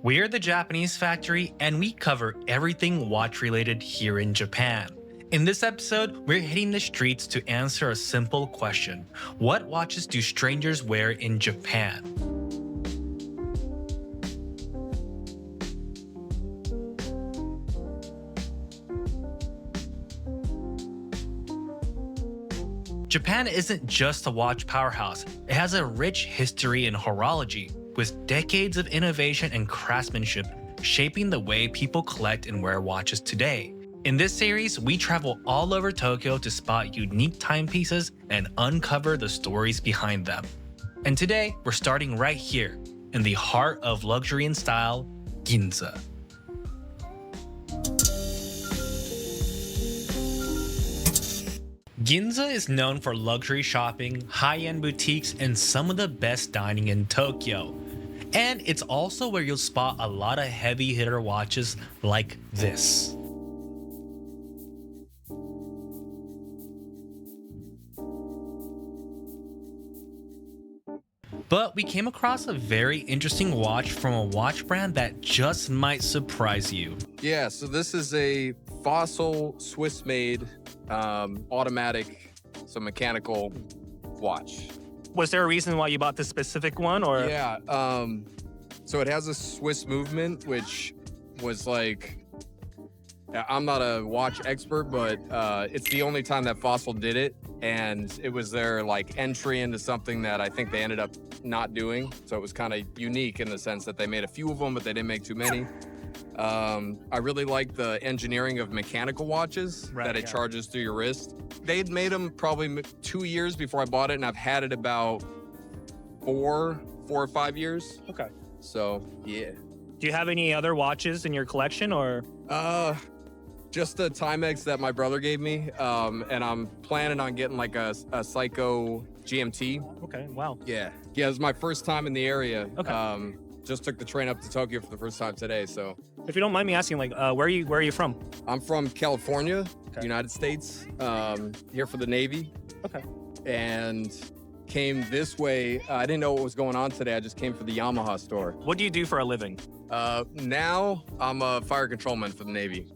We're the Japanese Factory, and we cover everything watch-related here in Japan. In this episode, we're hitting the streets to answer a simple question. What watches do strangers wear in Japan? Japan isn't just a watch powerhouse, it has a rich history in horology, with decades of innovation and craftsmanship shaping the way people collect and wear watches today. In this series, we travel all over Tokyo to spot unique timepieces and uncover the stories behind them. And today, we're starting right here, in the heart of luxury and style, Ginza. Ginza is known for luxury shopping, high-end boutiques, and some of the best dining in Tokyo. And it's also where you'll spot a lot of heavy hitter watches like this. But we came across a very interesting watch from a watch brand that just might surprise you. Yeah, so this is a Fossil Swiss-made automatic, so mechanical watch. Was there a reason why you bought this specific one, or? Yeah, so it has a Swiss movement, which was like, I'm not a watch expert, but it's the only time that Fossil did it, and it was their like entry into something that I think they ended up not doing. So it was kind of unique in the sense that they made a few of them, but they didn't make too many. I really like the engineering of mechanical watches that it charges through your wrist. They'd made them probably 2 years before I bought it, and I've had it about four or 5 years. Okay. So, yeah. Do you have any other watches in your collection, or? Just the Timex that my brother gave me, and I'm planning on getting like a Seiko GMT. Okay, wow. Yeah, it was my first time in the area. Okay. Just took the train up to Tokyo for the first time today, so. If you don't mind me asking, like, where are you from? I'm from California, United States, here for the Navy. Okay. And came this way. I didn't know what was going on today. I just came for the Yamaha store. What do you do for a living? Now I'm a fire controlman for the Navy.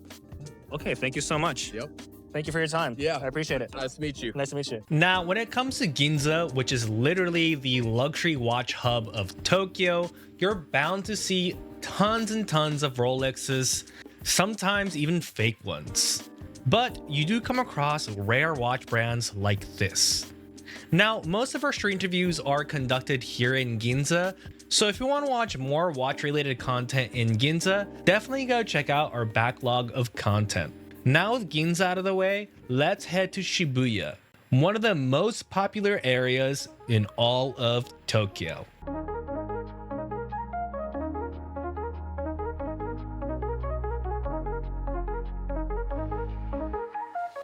Okay, thank you so much. Yep. Thank you for your time. Yeah. I appreciate it. Nice to meet you. Nice to meet you. Now, when it comes to Ginza, which is literally the luxury watch hub of Tokyo, you're bound to see tons and tons of Rolexes, sometimes even fake ones. But you do come across rare watch brands like this. Now, most of our street interviews are conducted here in Ginza, so if you want to watch more watch-related content in Ginza, definitely go check out our backlog of content. Now with Ginza out of the way, let's head to Shibuya, one of the most popular areas in all of Tokyo.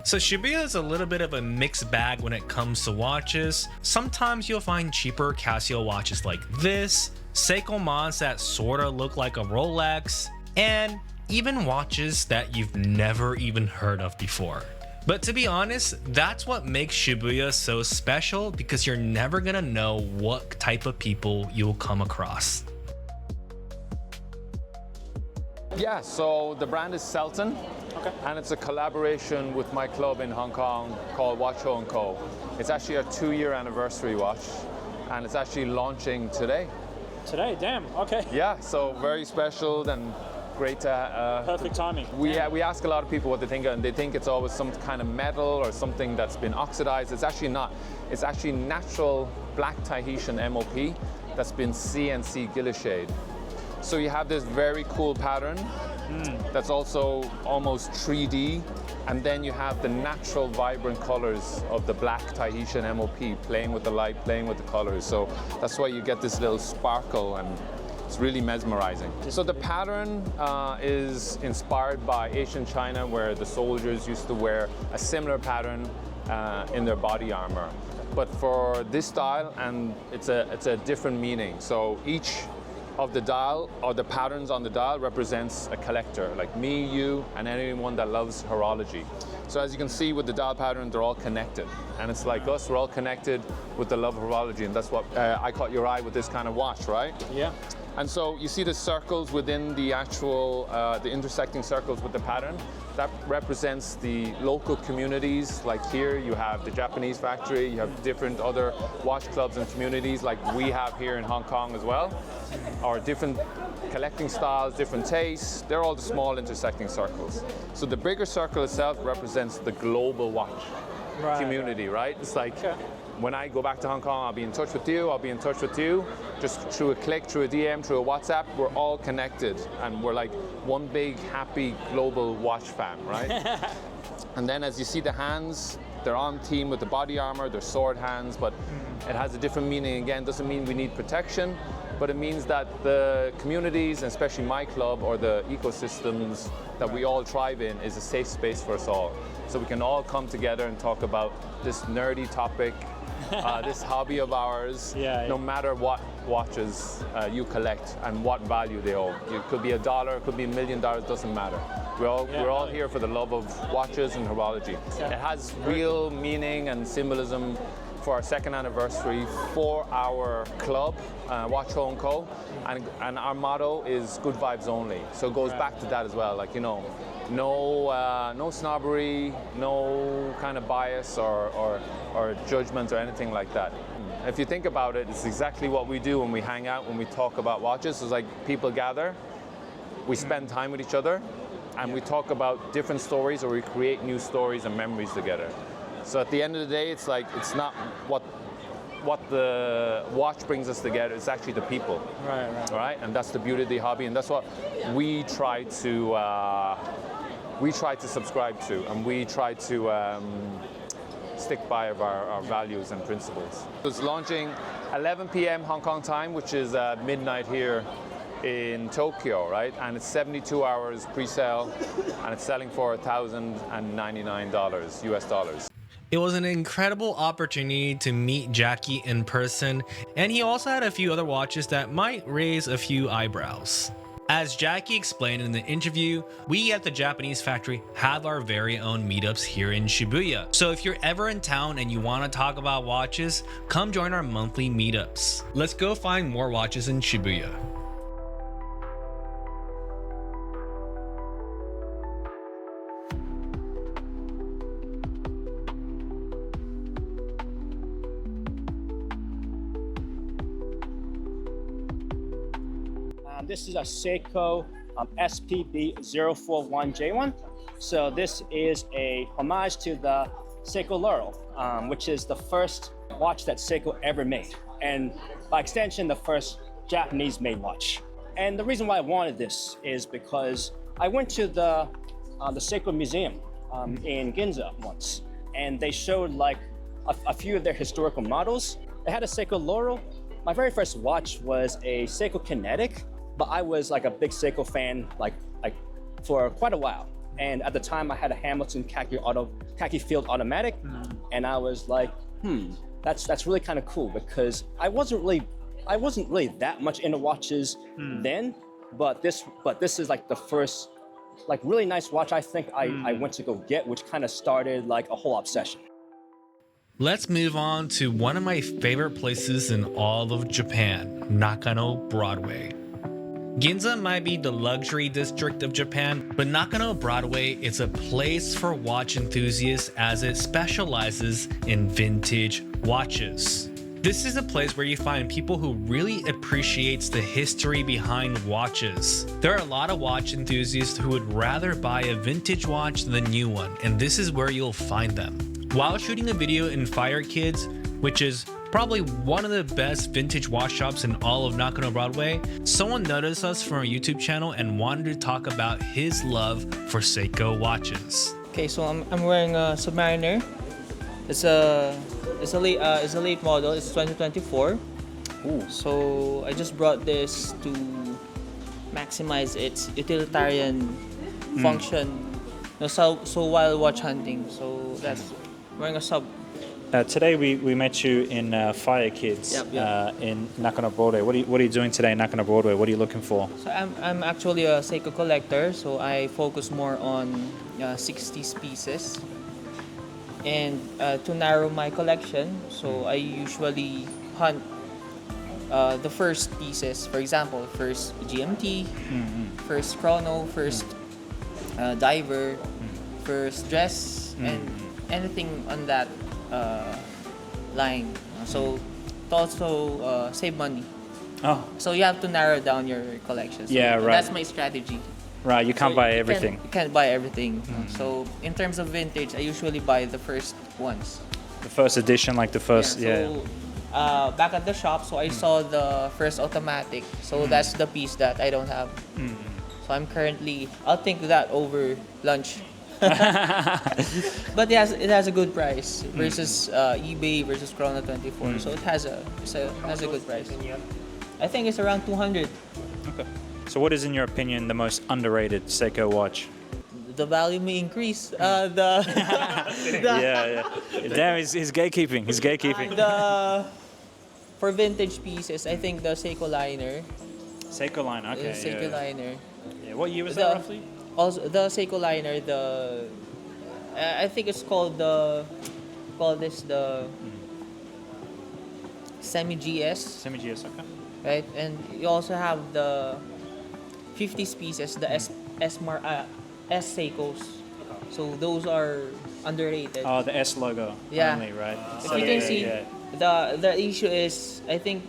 So Shibuya is a little bit of a mixed bag when it comes to watches. Sometimes you'll find cheaper Casio watches like this, Seiko mods that sorta look like a Rolex, and even watches that you've never even heard of before. But to be honest, that's what makes Shibuya so special, because you're never gonna know what type of people you'll come across. Yeah, so the brand is Selton. Okay. And it's a collaboration with my club in Hong Kong called Watch Ho & Co. It's actually a 2-year anniversary watch, and it's actually launching today. Today, damn, okay. Yeah, so very special and great to... Perfect timing. We ask a lot of people what they think, and they think it's always some kind of metal or something that's been oxidized. It's actually not. It's actually natural black Tahitian MOP that's been CNC guillocheed. So you have this very cool pattern that's also almost 3D, and then you have the natural vibrant colors of the black Tahitian MOP playing with the light, playing with the colors. So that's why you get this little sparkle, and it's really mesmerizing. So the pattern is inspired by ancient China, where the soldiers used to wear a similar pattern in their body armor. But for this style, and it's a different meaning. So each of the dial, or the patterns on the dial, represents a collector, like me, you, and anyone that loves horology. So as you can see with the dial pattern, they're all connected. And it's like us, we're all connected with the love of horology, and that's what I caught your eye with this kind of watch, right? Yeah. And so you see the circles within the actual, the intersecting circles with the pattern. That represents the local communities. Like here, you have the Japanese factory, you have different other watch clubs and communities like we have here in Hong Kong as well, or different collecting styles, different tastes. They're all the small intersecting circles. So the bigger circle itself represents the global watch community, right? It's like, when I go back to Hong Kong, I'll be in touch with you, I'll be in touch with you, just through a click, through a DM, through a WhatsApp, we're all connected and we're like one big happy global watch fam, right? And then as you see the hands, they're on theme with the body armor, they're sword hands, but it has a different meaning again. Doesn't mean we need protection, but it means that the communities, and especially my club or the ecosystems that we all thrive in, is a safe space for us all. So we can all come together and talk about this nerdy topic, this hobby of ours, no matter what watches you collect and what value they hold. It could be $1, it could be $1 million, doesn't matter. We're all here for the love of watches and horology. It has real meaning and symbolism for our second anniversary for our club, Watch Home Co. And our motto is good vibes only. So it goes back to that as well. Like, you know, no snobbery, no kind of bias or judgment or anything like that. If you think about it, it's exactly what we do when we hang out, when we talk about watches. It's like people gather, we spend time with each other, and we talk about different stories, or we create new stories and memories together. So at the end of the day, it's like, it's not what the watch brings us together, it's actually the people. Right? And that's the beauty of the hobby, and that's what we try to subscribe to, and we try to stick by our values and principles. It's launching 11 p.m. Hong Kong time, which is midnight here in Tokyo, right? And it's 72 hours pre-sale, and it's selling for $1,099 US dollars. It was an incredible opportunity to meet Jackie in person, and he also had a few other watches that might raise a few eyebrows. As Jackie explained in the interview, we at the Japanese factory have our very own meetups here in Shibuya. So if you're ever in town and you want to talk about watches, come join our monthly meetups. Let's go find more watches in Shibuya. This is a Seiko SPB041J1. So this is a homage to the Seiko Laurel, which is the first watch that Seiko ever made. And by extension, the first Japanese-made watch. And the reason why I wanted this is because I went to the Seiko Museum in Ginza once, and they showed like a few of their historical models. They had a Seiko Laurel. My very first watch was a Seiko Kinetic, but I was like a big Seiko fan like for quite a while. And at the time I had a Hamilton khaki field automatic, and I was like, that's really kind of cool, because I wasn't really that much into watches then, but this is like the first like really nice watch I think I went to go get, which kind of started like a whole obsession. Let's move on to one of my favorite places in all of Japan, Nakano Broadway. Ginza might be the luxury district of Japan, but Nakano Broadway is a place for watch enthusiasts as it specializes in vintage watches. This is a place where you find people who really appreciates the history behind watches. There are a lot of watch enthusiasts who would rather buy a vintage watch than a new one, and this is where you'll find them. While shooting a video in Fire Kids, which is probably one of the best vintage watch shops in all of Nakano Broadway, someone noticed us from our YouTube channel and wanted to talk about his love for Seiko watches. Okay, so I'm wearing a Submariner. It's a late model. It's 2024. Ooh. So I just brought this to maximize its utilitarian function. So while watch hunting, so that's wearing a sub. Today we met you in Fire Kids in Nakano Broadway. What are you doing today in Nakano Broadway? What are you looking for? So I'm actually a Seiko collector, so I focus more on 60s pieces. And to narrow my collection, so I usually hunt the first pieces. For example, first GMT, first chrono, first diver, first dress, and anything on that line. So to also save money. Oh, So you have to narrow down your collection. So Yeah, right. That's my strategy. right. You can't So buy you everything. You can't buy everything. So in terms of vintage, I usually buy the first ones. The first edition, like the first, yeah. So back at the shop, so I saw the first automatic. So that's the piece that I don't have. So I'll think that over lunch. But it has a good price versus eBay versus Chrono 24. So it has a good price. I think it's around 200. Okay. So what is, in your opinion, the most underrated Seiko watch? The value may increase. Yeah, yeah. Damn, he's gatekeeping. He's gatekeeping. For vintage pieces, I think the Seiko liner. Seiko line, okay. Seiko liner. Yeah. What year was that roughly? Also, the Seiko liner, I think it's called the Semi GS, Semi-GS, okay. right? And you also have the 50s pieces, the S Seikos. So those are underrated. Oh, the S logo Yeah. only, right? If you can see, the issue is, I think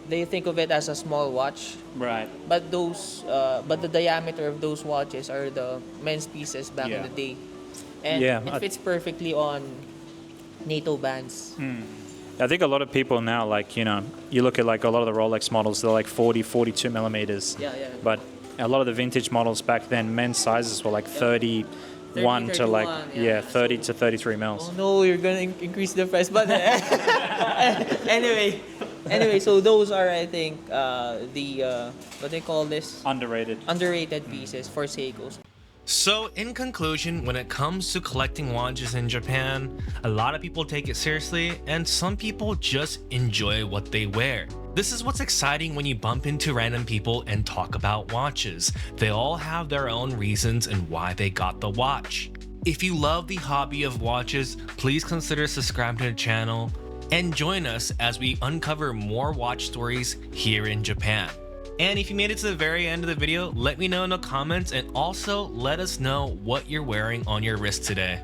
they think of it as a small watch, Right. but the diameter of those watches are the men's pieces back in the day, and it fits perfectly on NATO bands. I think a lot of people now, like, you know, you look at like a lot of the Rolex models, they're like 40, 42 millimeters. Yeah. But a lot of the vintage models back then, men's sizes were like 31 to like, 30 to 33 mils. Oh no, you're gonna increase the price, but anyway, so those are, I think, the what they call this, underrated pieces for Seikos. So, in conclusion, when it comes to collecting watches in Japan, a lot of people take it seriously, and some people just enjoy what they wear. This is what's exciting when you bump into random people and talk about watches. They all have their own reasons and why they got the watch. If you love the hobby of watches, please consider subscribing to the channel and join us as we uncover more watch stories here in Japan. And if you made it to the very end of the video, let me know in the comments, and also let us know what you're wearing on your wrist today.